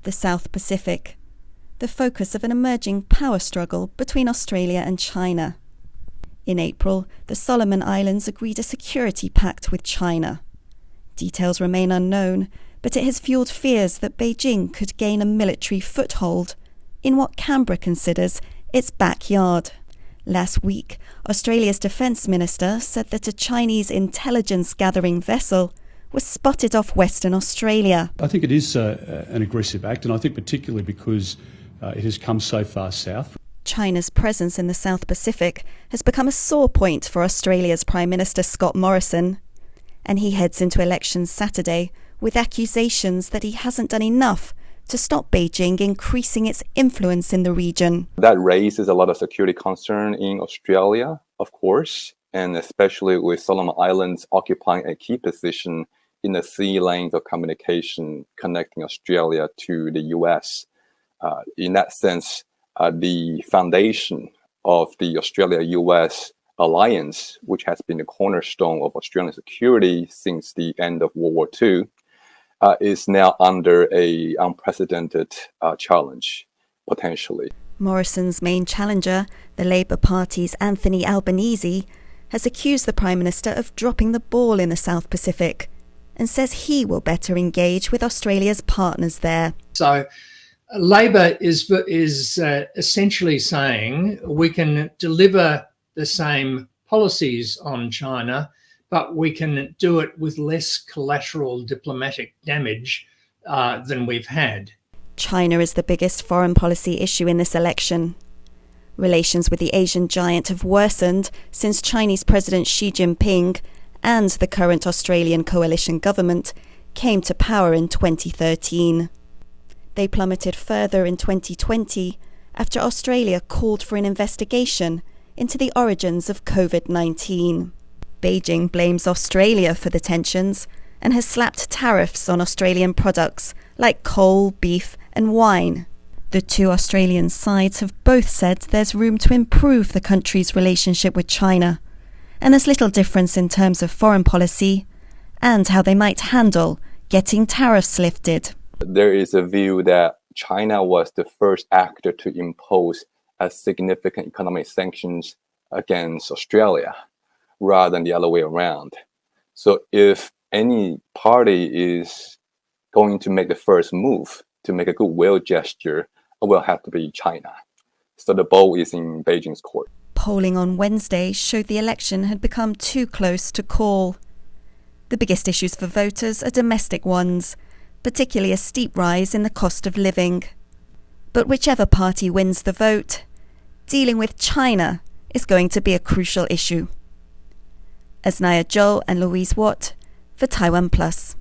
The South Pacific, the focus of an emerging power struggle between Australia and China. In April, the Solomon Islands agreed a security pact with China. Details remain unknown, but it has fueled fears that Beijing could gain a military foothold in what Canberra considers its backyard. Last week, Australia's Defence Minister said that a Chinese intelligence-gathering vessel was spotted off Western Australia. I think it is an aggressive act, and I think particularly because it has come so far south. China's presence in the South Pacific has become a sore point for Australia's Prime Minister Scott Morrison, and he heads into elections Saturday with accusations that he hasn't done enough to stop Beijing increasing its influence in the region. That raises a lot of security concern in Australia, of course, and especially with Solomon Islands occupying a key position in the sea lanes of communication connecting Australia to the US. In that sense, the foundation of the Australia-US alliance, which has been the cornerstone of Australian security since the end of World War II, is now under an unprecedented challenge, potentially. Morrison's main challenger, the Labour Party's Anthony Albanese, has accused the Prime Minister of dropping the ball in the South Pacific and says he will better engage with Australia's partners there. So Labor is essentially saying we can deliver the same policies on China, but we can do it with less collateral diplomatic damage than we've had. China is the biggest foreign policy issue in this election. Relations with the Asian giant have worsened since Chinese President Xi Jinping and the current Australian coalition government came to power in 2013. They plummeted further in 2020 after Australia called for an investigation into the origins of COVID-19. Beijing blames Australia for the tensions and has slapped tariffs on Australian products like coal, beef and wine. The two Australian sides have both said there's room to improve the country's relationship with China, and there's little difference in terms of foreign policy and how they might handle getting tariffs lifted. There is a view that China was the first actor to impose a significant economic sanctions against Australia, rather than the other way around. So if any party is going to make the first move to make a goodwill gesture, it will have to be China. So the ball is in Beijing's court. Polling on Wednesday showed the election had become too close to call. The biggest issues for voters are domestic ones, particularly a steep rise in the cost of living. But whichever party wins the vote, dealing with China is going to be a crucial issue. Asnaya, Chou and Louise for TaiwanPlus.